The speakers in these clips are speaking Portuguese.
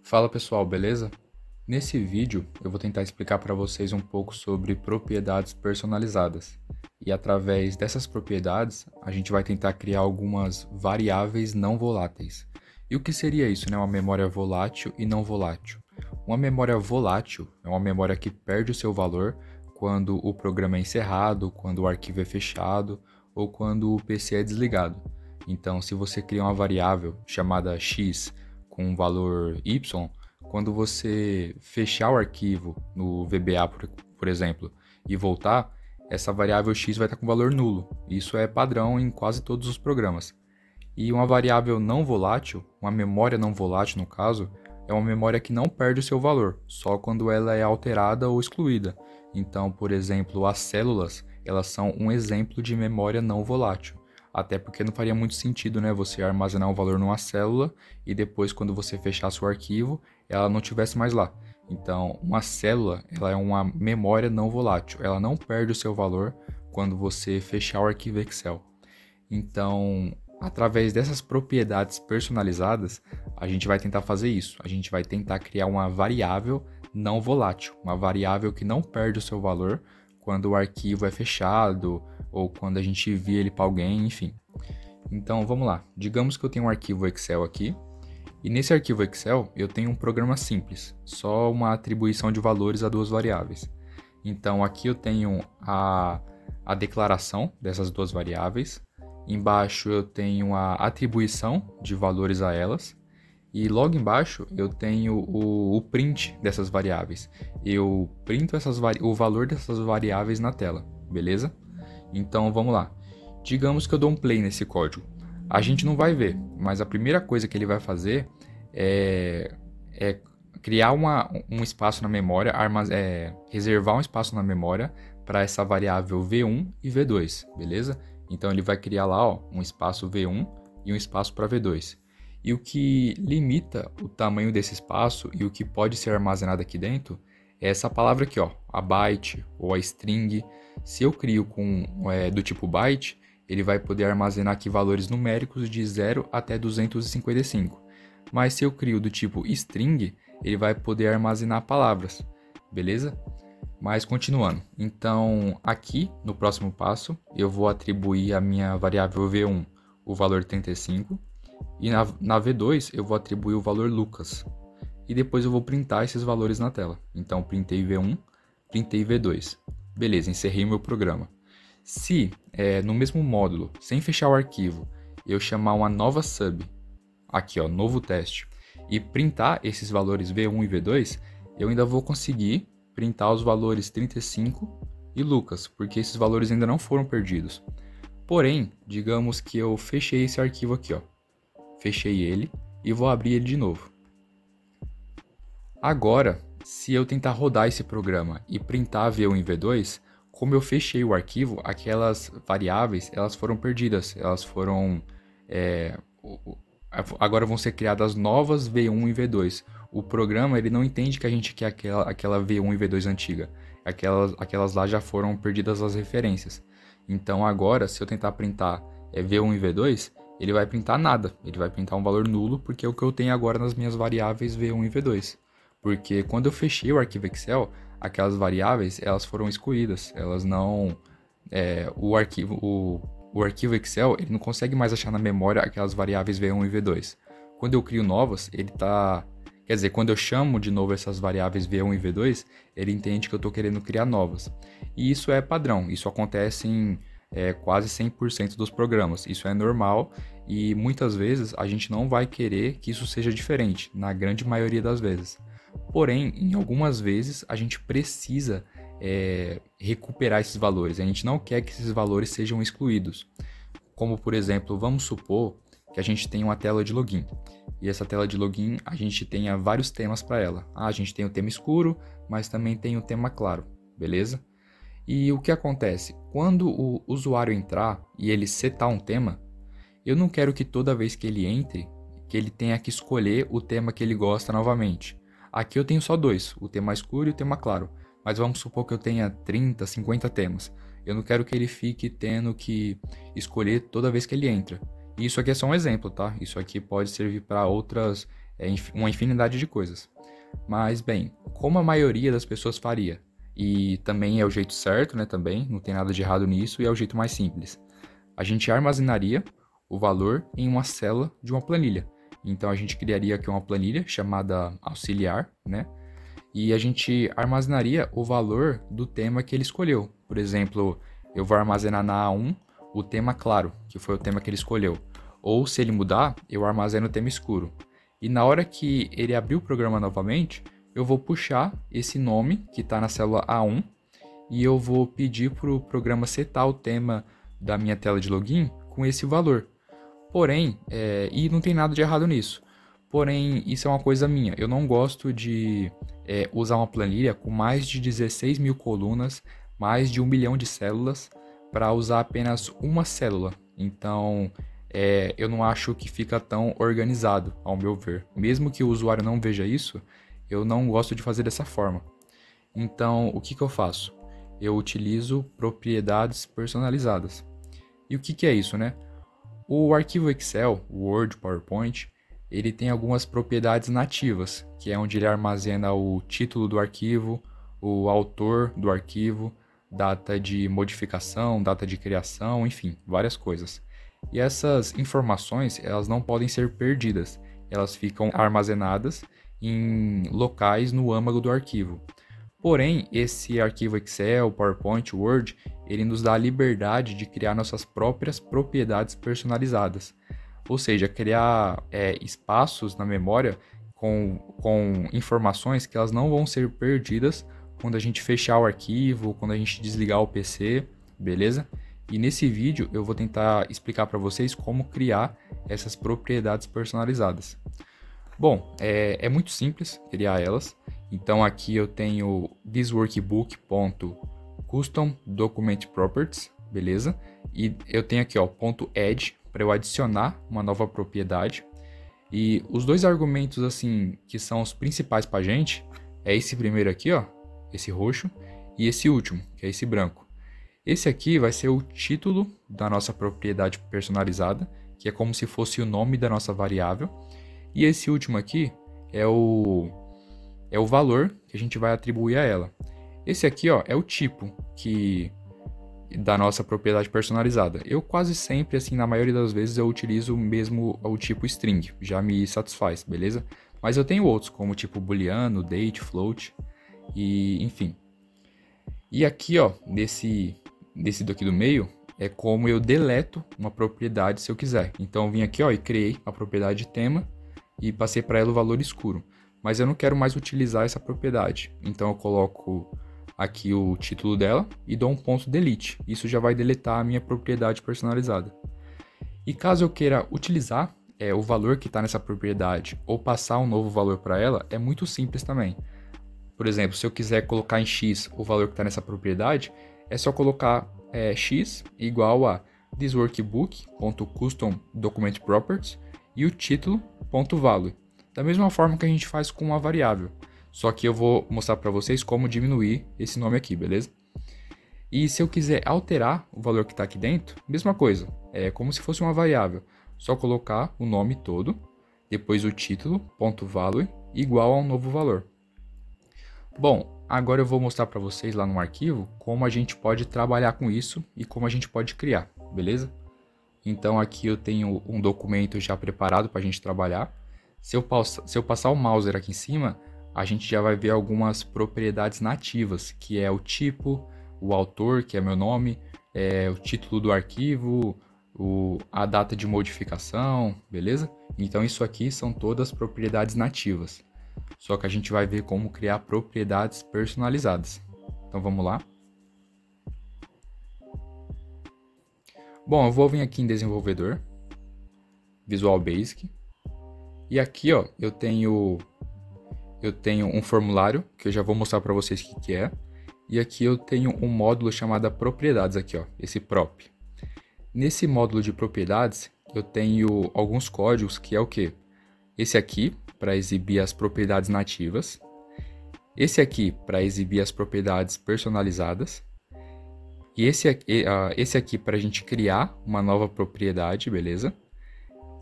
Fala pessoal, beleza? Nesse vídeo eu vou tentar explicar para vocês um pouco sobre propriedades personalizadas. E através dessas propriedades, a gente vai tentar criar algumas variáveis não voláteis. E o que seria isso, né? Uma memória volátil e não volátil. Uma memória volátil é uma memória que perde o seu valor quando o programa é encerrado, quando o arquivo é fechado ou quando o PC é desligado. Então, se você cria uma variável chamada x com um valor y, quando você fechar o arquivo no VBA, por exemplo, e voltar, essa variável x vai estar com valor nulo. Isso é padrão em quase todos os programas. E uma variável não volátil, uma memória não volátil no caso, é uma memória que não perde o seu valor, só quando ela é alterada ou excluída. Então, por exemplo, as células, elas são um exemplo de memória não volátil. Até porque não faria muito sentido, né, você armazenar um valor numa célula e depois, quando você fechasse o arquivo, ela não tivesse mais lá. Então, uma célula, ela é uma memória não volátil. Ela não perde o seu valor quando você fechar o arquivo Excel. Então, através dessas propriedades personalizadas, a gente vai tentar fazer isso. A gente vai tentar criar uma variável não volátil, uma variável que não perde o seu valor quando o arquivo é fechado ou quando a gente envia ele para alguém, enfim. Então, vamos lá. Digamos que eu tenho um arquivo Excel aqui, e nesse arquivo Excel eu tenho um programa simples, só uma atribuição de valores a duas variáveis. Então, aqui eu tenho a declaração dessas duas variáveis. Embaixo eu tenho a atribuição de valores a elas. E logo embaixo eu tenho o print dessas variáveis. Eu printo o valor dessas variáveis na tela, beleza? Então vamos lá. Digamos que eu dou um play nesse código. A gente não vai ver, mas a primeira coisa que ele vai fazer é criar um espaço na memória, reservar um espaço na memória para essa variável V1 e V2, beleza? Então ele vai criar lá um espaço V1 e um espaço para V2. E o que limita o tamanho desse espaço e o que pode ser armazenado aqui dentro é essa palavra aqui, a byte ou a string. Se eu crio do tipo byte, ele vai poder armazenar aqui valores numéricos de 0 até 255. Mas se eu crio do tipo string, ele vai poder armazenar palavras, beleza? Mas continuando, então aqui no próximo passo eu vou atribuir a minha variável V1 o valor 35 e na V2 eu vou atribuir o valor Lucas e depois eu vou printar esses valores na tela. Então printei V1, printei V2, beleza, encerrei o meu programa. Se no mesmo módulo, sem fechar o arquivo, eu chamar uma nova sub, aqui novo teste, e printar esses valores V1 e V2, eu ainda vou conseguir printar os valores 35 e Lucas, porque esses valores ainda não foram perdidos. Porém, digamos que eu fechei esse arquivo aqui, fechei ele e vou abrir ele de novo. Agora, se eu tentar rodar esse programa e printar V1 e V2, como eu fechei o arquivo, aquelas variáveis elas foram perdidas, elas foram agora vão ser criadas novas V1 e V2. O programa ele não entende que a gente quer aquela V1 e V2 antiga. Aquelas lá já foram perdidas as referências. Então agora, se eu tentar printar V1 e V2, ele vai printar nada. Ele vai printar um valor nulo, porque é o que eu tenho agora nas minhas variáveis V1 e V2. Porque quando eu fechei o arquivo Excel, aquelas variáveis elas foram excluídas. Elas não... o arquivo Excel ele não consegue mais achar na memória aquelas variáveis V1 e V2. Quando eu crio novas, quer dizer, quando eu chamo de novo essas variáveis V1 e V2, ele entende que eu estou querendo criar novas. E isso é padrão, isso acontece em quase 100% dos programas. Isso é normal e muitas vezes a gente não vai querer que isso seja diferente, na grande maioria das vezes. Porém, em algumas vezes a gente precisa recuperar esses valores. A gente não quer que esses valores sejam excluídos. Como, por exemplo, vamos supor que a gente tem uma tela de login. E essa tela de login, a gente tenha vários temas para ela. A gente tem o tema escuro, mas também tem o tema claro, beleza? E o que acontece? Quando o usuário entrar e ele setar um tema, eu não quero que toda vez que ele entre, que ele tenha que escolher o tema que ele gosta novamente. Aqui eu tenho só dois, o tema escuro e o tema claro. Mas vamos supor que eu tenha 30, 50 temas. Eu não quero que ele fique tendo que escolher toda vez que ele entra. E isso aqui é só um exemplo, tá? Isso aqui pode servir para outras uma infinidade de coisas. Mas, bem, como a maioria das pessoas faria, e também é o jeito certo, né, também, não tem nada de errado nisso, e é o jeito mais simples. A gente armazenaria o valor em uma célula de uma planilha. Então, a gente criaria aqui uma planilha chamada auxiliar, né, e a gente armazenaria o valor do tema que ele escolheu. Por exemplo, eu vou armazenar na A1 o tema claro, que foi o tema que ele escolheu. Ou, se ele mudar, eu armazeno o tema escuro. E na hora que ele abrir o programa novamente, eu vou puxar esse nome que está na célula A1 e eu vou pedir para o programa setar o tema da minha tela de login com esse valor. Porém, e não tem nada de errado nisso. Porém, isso é uma coisa minha. Eu não gosto de usar uma planilha com mais de 16 mil colunas, mais de 1 milhão de células, para usar apenas uma célula. Então, eu não acho que fica tão organizado, ao meu ver. Mesmo que o usuário não veja isso, eu não gosto de fazer dessa forma. Então, o que eu faço? Eu utilizo propriedades personalizadas. E o que é isso, né? O arquivo Excel, Word, PowerPoint, ele tem algumas propriedades nativas, que é onde ele armazena o título do arquivo, o autor do arquivo, data de modificação, data de criação, enfim, várias coisas. E essas informações, elas não podem ser perdidas, elas ficam armazenadas em locais no âmago do arquivo. Porém, esse arquivo Excel, PowerPoint, Word, ele nos dá a liberdade de criar nossas próprias propriedades personalizadas. Ou seja, criar espaços na memória com informações que elas não vão ser perdidas quando a gente fechar o arquivo, quando a gente desligar o PC, beleza? E nesse vídeo eu vou tentar explicar para vocês como criar essas propriedades personalizadas. Bom, é muito simples criar elas. Então aqui eu tenho thisworkbook.custom document properties, beleza? E eu tenho aqui, ó, .add para eu adicionar uma nova propriedade. E os dois argumentos assim que são os principais para a gente é esse primeiro aqui, ó, esse roxo, e esse último, que é esse branco. Esse aqui vai ser o título da nossa propriedade personalizada, que é como se fosse o nome da nossa variável. E esse último aqui é o valor que a gente vai atribuir a ela. Esse aqui, ó, é o tipo da nossa propriedade personalizada. Eu quase sempre, assim, na maioria das vezes, eu utilizo mesmo o tipo string, já me satisfaz, beleza? Mas eu tenho outros, como tipo booleano, date, float, e enfim. E aqui, ó, nesse daqui do meio, é como eu deleto uma propriedade se eu quiser. Então eu vim aqui, ó, e criei a propriedade tema e passei para ela o valor escuro. Mas eu não quero mais utilizar essa propriedade. Então eu coloco aqui o título dela e dou um ponto delete. Isso já vai deletar a minha propriedade personalizada. E caso eu queira utilizar o valor que está nessa propriedade ou passar um novo valor para ela, é muito simples também. Por exemplo, se eu quiser colocar em x o valor que está nessa propriedade, é só colocar x igual a thisworkbook.custom document properties e o título.value. Da mesma forma que a gente faz com uma variável. Só que eu vou mostrar para vocês como diminuir esse nome aqui, beleza? E se eu quiser alterar o valor que está aqui dentro, mesma coisa. É como se fosse uma variável. Só colocar o nome todo, depois o título.value igual a um novo valor. Bom, agora eu vou mostrar para vocês lá no arquivo como a gente pode trabalhar com isso e como a gente pode criar, beleza? Então aqui eu tenho um documento já preparado para a gente trabalhar. Se eu passar o mouse aqui em cima, a gente já vai ver algumas propriedades nativas, que é o tipo, o autor, que é meu nome, o título do arquivo, a data de modificação, beleza? Então isso aqui são todas propriedades nativas. Só que a gente vai ver como criar propriedades personalizadas. Então vamos lá. Bom, eu vou vir aqui em desenvolvedor, Visual Basic. E aqui, ó, eu tenho um formulário, que eu já vou mostrar para vocês o que é. E aqui eu tenho um módulo chamado propriedades aqui, ó, esse prop. Nesse módulo de propriedades, eu tenho alguns códigos que é o quê? Esse aqui, para exibir as propriedades nativas. Esse aqui, para exibir as propriedades personalizadas. E esse aqui para a gente criar uma nova propriedade, beleza?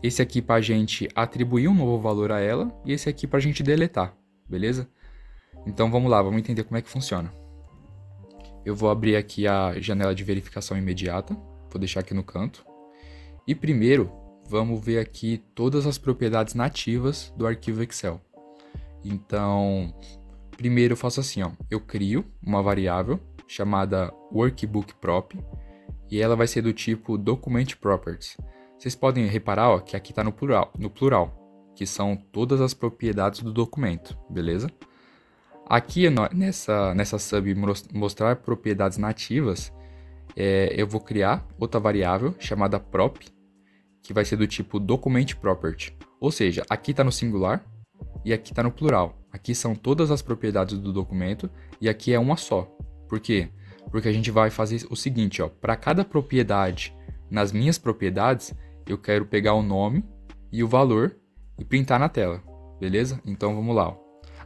esse aqui para a gente atribuir um novo valor a ela e esse aqui para a gente deletar, beleza? Então vamos lá, vamos entender como é que funciona. Eu vou abrir aqui a janela de verificação imediata, vou deixar aqui no canto. E primeiro, vamos ver aqui todas as propriedades nativas do arquivo Excel. Então, primeiro eu faço assim, ó, eu crio uma variável chamada workbookprop e ela vai ser do tipo documentProperties. Vocês podem reparar, ó, que aqui está no plural, que são todas as propriedades do documento, beleza? Aqui nessa sub mostrar propriedades nativas, eu vou criar outra variável chamada prop, que vai ser do tipo documentProperty. Ou seja, aqui está no singular e aqui está no plural. Aqui são todas as propriedades do documento e aqui é uma só. Por quê? Porque a gente vai fazer o seguinte, ó, para cada propriedade nas minhas propriedades, eu quero pegar o nome e o valor e printar na tela, beleza? Então vamos lá, ó.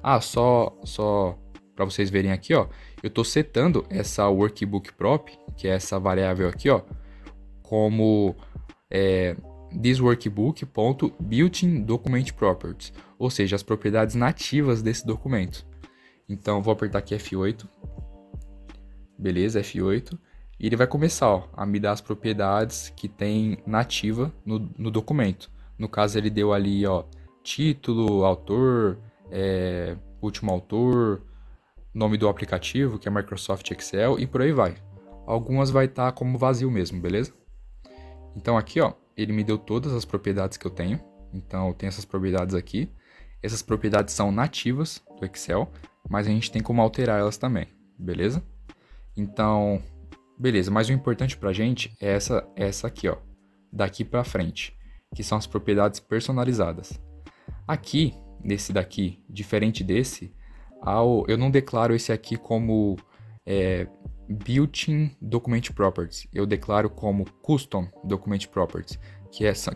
Ah, só para vocês verem aqui, ó, eu estou setando essa workbookprop, que é essa variável aqui, ó, como thisworkbook.builtinDocumentProperties, ou seja, as propriedades nativas desse documento. Então vou apertar aqui F8, beleza, F8. E ele vai começar, ó, a me dar as propriedades que tem nativa no documento. No caso, ele deu ali, ó, título, autor, último autor, nome do aplicativo, que é Microsoft Excel, e por aí vai. Algumas vai estar como vazio mesmo, beleza? Então aqui, ó, ele me deu todas as propriedades que eu tenho. Então eu tenho essas propriedades aqui. Essas propriedades são nativas do Excel, mas a gente tem como alterar elas também, beleza? Então... beleza, mas o importante pra gente é essa aqui, ó, daqui pra frente, que são as propriedades personalizadas. Aqui, nesse daqui, diferente desse, eu não declaro esse aqui como Built-in Document Properties, eu declaro como Custom Document Properties,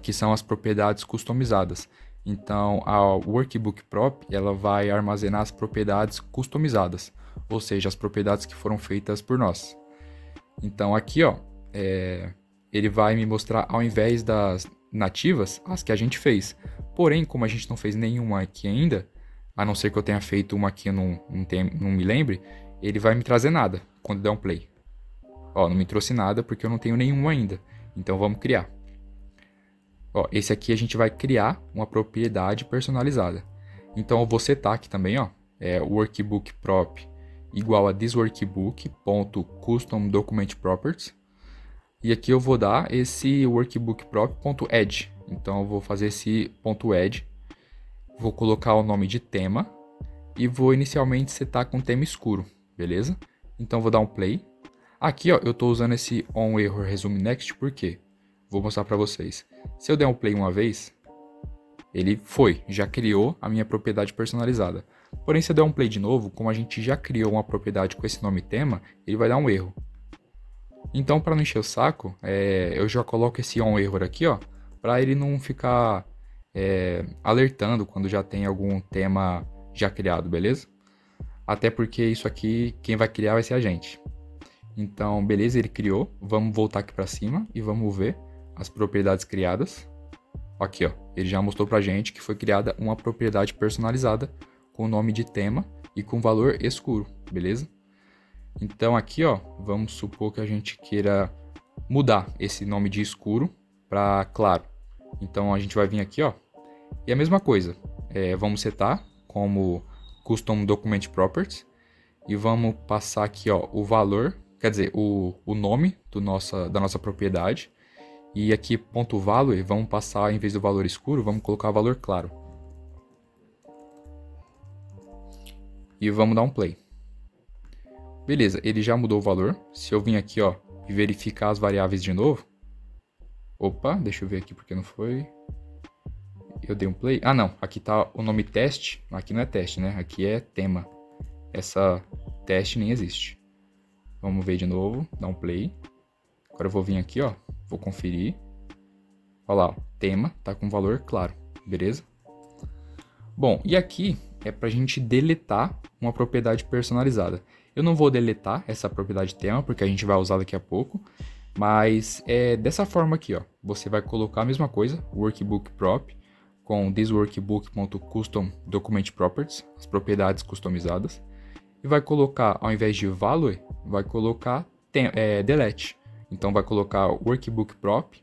que são as propriedades customizadas. Então, a workbookprop, ela vai armazenar as propriedades customizadas, ou seja, as propriedades que foram feitas por nós. Então aqui, ó, ele vai me mostrar, ao invés das nativas, as que a gente fez. Porém, como a gente não fez nenhuma aqui ainda, a não ser que eu tenha feito uma aqui e não me lembre, ele vai me trazer nada quando der um play. Ó, não me trouxe nada porque eu não tenho nenhuma ainda. Então vamos criar. Ó, esse aqui a gente vai criar uma propriedade personalizada. Então eu vou setar aqui também, ó, workbookprop igual a thisworkbook.customDocumentProperties. E aqui eu vou dar esse workbookprop.add. Então eu vou fazer esse .add. Vou colocar o nome de tema e vou inicialmente setar com tema escuro, beleza? Então vou dar um play. Aqui, ó, eu estou usando esse onErrorResumeNext porque vou mostrar para vocês. Se eu der um play uma vez, ele já criou a minha propriedade personalizada. Porém, se eu der um play de novo, como a gente já criou uma propriedade com esse nome tema, ele vai dar um erro. Então, para não encher o saco, eu já coloco esse onError aqui, ó, para ele não ficar alertando quando já tem algum tema já criado, beleza? Até porque isso aqui, quem vai criar vai ser a gente. Então, beleza, ele criou. Vamos voltar aqui para cima e vamos ver as propriedades criadas. Aqui, ó, ele já mostrou pra gente que foi criada uma propriedade personalizada com o nome de tema e com valor escuro, beleza? Então aqui, ó, vamos supor que a gente queira mudar esse nome de escuro para claro. Então a gente vai vir aqui, ó, e a mesma coisa, vamos setar como Custom Document Properties e vamos passar aqui, ó, o valor, quer dizer, o nome da nossa propriedade. E aqui, .value, vamos passar, em vez do valor escuro, vamos colocar o valor claro. E vamos dar um play. Beleza, ele já mudou o valor. Se eu vim aqui, ó, e verificar as variáveis de novo. Opa, deixa eu ver aqui porque não foi. Eu dei um play. Ah, não, aqui tá o nome teste. Aqui não é teste, né? Aqui é tema. Essa teste nem existe. Vamos ver de novo, dar um play. Agora eu vou vir aqui, ó. Vou conferir. Olha lá, ó, tema tá com valor claro, beleza? Bom, e aqui é para a gente deletar uma propriedade personalizada. Eu não vou deletar essa propriedade tema, porque a gente vai usar daqui a pouco. Mas é dessa forma aqui, ó. Você vai colocar a mesma coisa, workbook prop, com thisworkbook.custom document properties, as propriedades customizadas, e vai colocar, ao invés de value, vai colocar delete. Então vai colocar workbook prop,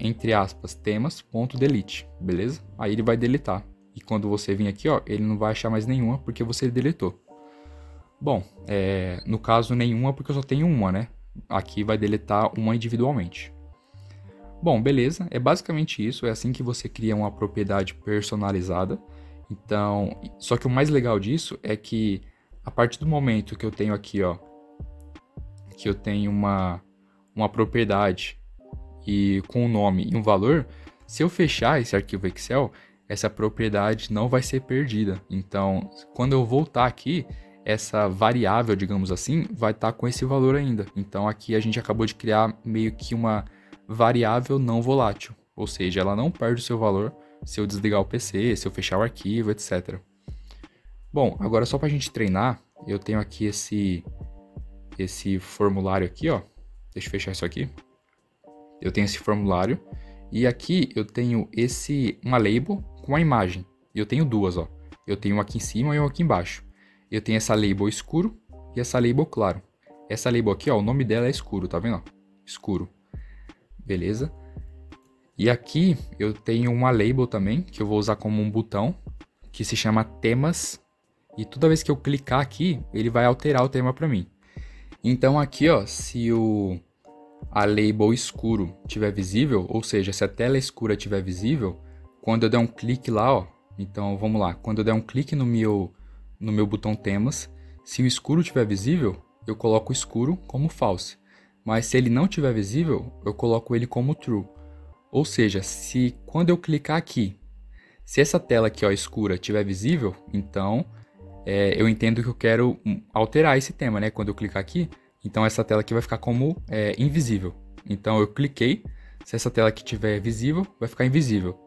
entre aspas, temas.delete, beleza? Aí ele vai deletar. E quando você vir aqui, ó, ele não vai achar mais nenhuma porque você deletou. Bom, no caso nenhuma porque eu só tenho uma, né? Aqui vai deletar uma individualmente. Bom, beleza, é basicamente isso, é assim que você cria uma propriedade personalizada. Então, só que o mais legal disso é que a partir do momento que eu tenho aqui, ó, que eu tenho uma propriedade e com um nome e um valor, se eu fechar esse arquivo Excel, essa propriedade não vai ser perdida. Então, quando eu voltar aqui, essa variável, digamos assim, vai estar com esse valor ainda. Então, aqui a gente acabou de criar meio que uma variável não volátil, ou seja, ela não perde o seu valor se eu desligar o PC, se eu fechar o arquivo, etc. Bom, agora só para a gente treinar, eu tenho aqui esse formulário aqui, ó. Deixa eu fechar isso aqui. Eu tenho esse formulário e aqui eu tenho uma label com a imagem. E eu tenho duas, ó. Eu tenho uma aqui em cima e uma aqui embaixo. Eu tenho essa label escuro e essa label claro. Essa label aqui, ó, o nome dela é escuro, tá vendo? Escuro. Beleza? E aqui eu tenho uma label também, que eu vou usar como um botão, que se chama temas. E toda vez que eu clicar aqui, ele vai alterar o tema para mim. Então aqui, ó, se a label escuro estiver visível, ou seja, se a tela escura estiver visível, quando eu der um clique lá, ó, então vamos lá, quando eu der um clique no meu botão temas, se o escuro estiver visível, eu coloco o escuro como false. Mas se ele não estiver visível, eu coloco ele como true. Ou seja, se quando eu clicar aqui, se essa tela aqui, ó, escura estiver visível, então eu entendo que eu quero alterar esse tema, né? Quando eu clicar aqui, então essa tela aqui vai ficar como invisível. Então eu cliquei, se essa tela aqui estiver visível, vai ficar invisível.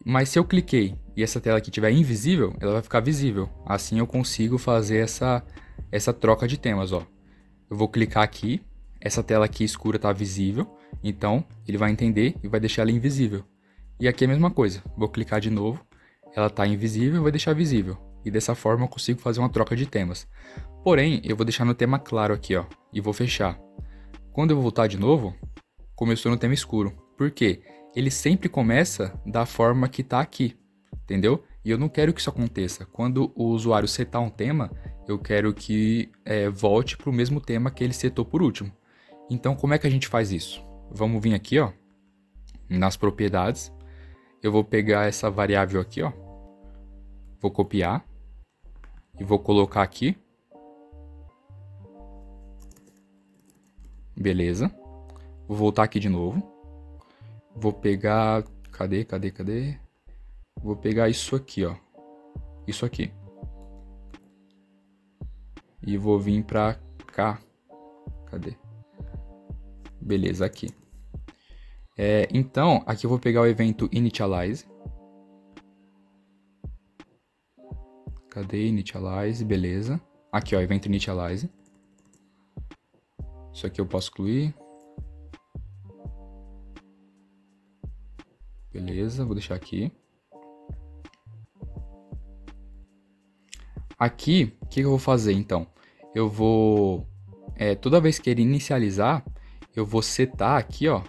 Mas se eu cliquei e essa tela aqui estiver invisível, ela vai ficar visível. Assim eu consigo fazer essa troca de temas, ó. Eu vou clicar aqui, essa tela aqui escura está visível, então ele vai entender e vai deixar ela invisível. E aqui é a mesma coisa, vou clicar de novo, ela está invisível e vai deixar visível. E dessa forma eu consigo fazer uma troca de temas. Porém, eu vou deixar no tema claro aqui, ó, e vou fechar. Quando eu voltar de novo, começou no tema escuro. Por quê? Ele sempre começa da forma que está aqui, entendeu? E eu não quero que isso aconteça. Quando o usuário setar um tema, eu quero que volte para o mesmo tema que ele setou por último. Então, como é que a gente faz isso? Vamos vir aqui, ó, nas propriedades. Eu vou pegar essa variável aqui, ó. Vou copiar. E vou colocar aqui. Beleza. Vou voltar aqui de novo. Vou pegar... Cadê? Vou pegar isso aqui, ó. Isso aqui. E vou vir pra cá. Cadê? Beleza, aqui. Então, aqui eu vou pegar o evento initialize. Cadê initialize? Beleza. Aqui, ó, evento initialize. Isso aqui eu posso excluir. Beleza, vou deixar aqui. Aqui, o que eu vou fazer então? Eu vou, toda vez que ele inicializar, eu vou setar aqui, ó,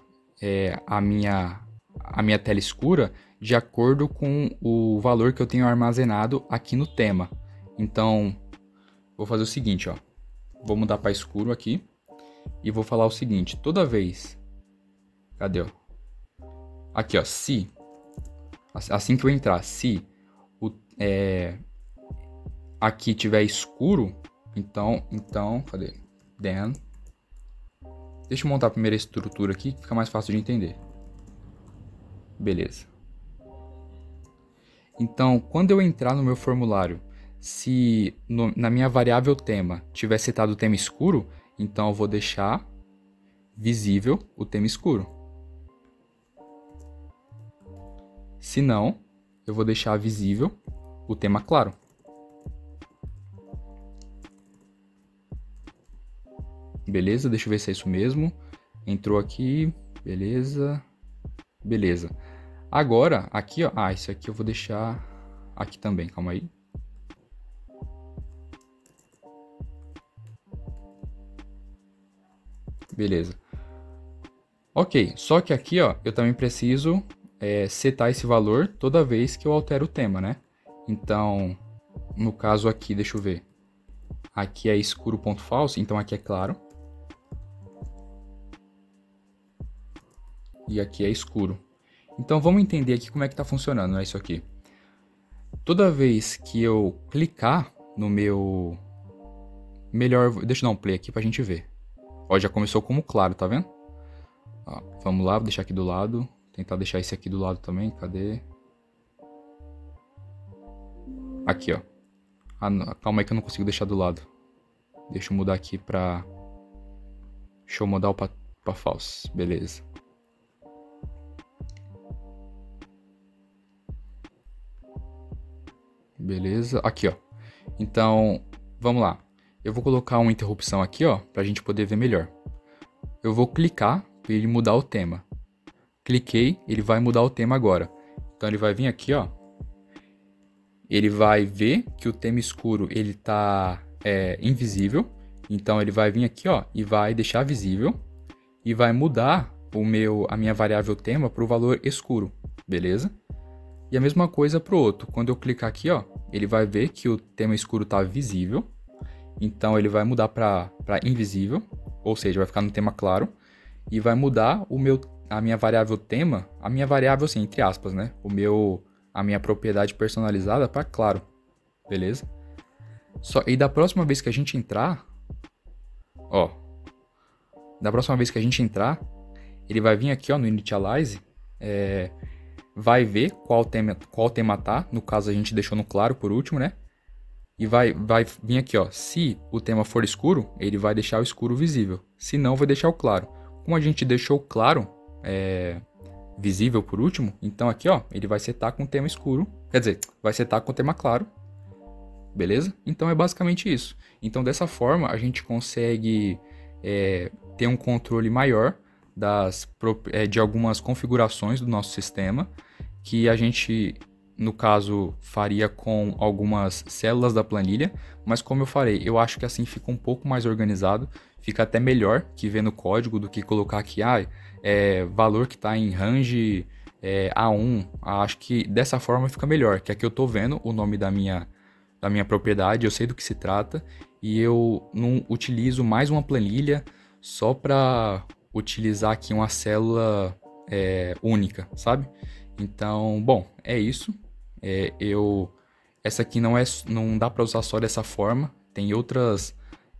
a minha tela escura de acordo com o valor que eu tenho armazenado aqui no tema. Então, vou fazer o seguinte, ó. Vou mudar para escuro aqui e vou falar o seguinte, toda vez... Cadê, ó? Aqui, ó, se... Assim que eu entrar, se aqui tiver escuro, então, cadê? Then. Deixa eu montar a primeira estrutura aqui, que fica mais fácil de entender. Beleza. Então, quando eu entrar no meu formulário, se na minha variável tema tiver setado o tema escuro, então eu vou deixar visível o tema escuro. Se não, eu vou deixar visível o tema claro. Beleza, deixa eu ver se é isso mesmo. Entrou aqui, beleza, beleza. Agora, aqui, ó, isso aqui eu vou deixar aqui também, calma aí. Beleza. Ok, só que aqui, ó, eu também preciso setar esse valor toda vez que eu altero o tema, né? Então, no caso aqui, deixa eu ver. Aqui é escuro ponto falso, então aqui é claro. E aqui é escuro. Então vamos entender aqui como é que tá funcionando, né, isso aqui. Toda vez que eu clicar no meu... Deixa eu dar um play aqui pra gente ver. Ó, já começou como claro, tá vendo? Ó, vamos lá, vou deixar aqui do lado. Tentar deixar esse aqui do lado também, cadê? Aqui, ó. Calma aí que eu não consigo deixar do lado. Deixa eu mudar aqui pra... Deixa eu mudar pra false, beleza. Beleza, aqui, ó. Então, vamos lá. Eu vou colocar uma interrupção aqui, ó, pra gente poder ver melhor. Eu vou clicar para ele mudar o tema. Cliquei, ele vai mudar o tema agora. Então ele vai vir aqui, ó. Ele vai ver que o tema escuro ele tá invisível. Então ele vai vir aqui, ó, e vai deixar visível e vai mudar a minha variável tema para o valor escuro, beleza? E a mesma coisa para o outro. Quando eu clicar aqui, ó, ele vai ver que o tema escuro está visível. Então ele vai mudar para invisível, ou seja, vai ficar no tema claro. E vai mudar a minha variável tema, a minha variável assim, entre aspas, né? A minha propriedade personalizada para claro, beleza? E da próxima vez que a gente entrar, ó, ele vai vir aqui, ó, no Initialize, vai ver qual tema tá, no caso a gente deixou no claro por último, né? E vai vir aqui, ó, se o tema for escuro, ele vai deixar o escuro visível, se não, vai deixar o claro. Como a gente deixou o claro visível por último, então aqui, ó, ele vai setar com o tema escuro, quer dizer, vai setar com o tema claro, beleza? Então é basicamente isso. Então dessa forma a gente consegue ter um controle maior de algumas configurações do nosso sistema, que a gente, no caso, faria com algumas células da planilha, mas como eu falei, eu acho que assim fica um pouco mais organizado, fica até melhor que ver no código do que colocar aqui, valor que está em range A1, acho que dessa forma fica melhor, que aqui eu estou vendo o nome da minha propriedade, eu sei do que se trata, e eu não utilizo mais uma planilha só para utilizar aqui uma célula única, sabe? Então, bom, é isso. Essa aqui não dá para usar só dessa forma. Tem outras.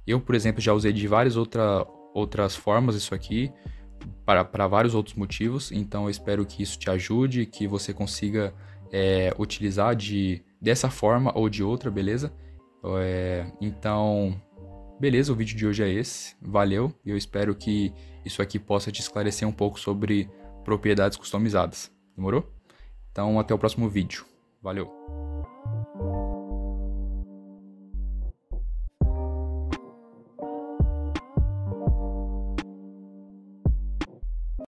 Eu, por exemplo, já usei de várias outras formas isso aqui para vários outros motivos. Então, eu espero que isso te ajude, que você consiga utilizar dessa forma ou de outra, beleza? Então, beleza, o vídeo de hoje é esse. Valeu, e eu espero que isso aqui possa te esclarecer um pouco sobre propriedades customizadas. Demorou? Então, até o próximo vídeo. Valeu!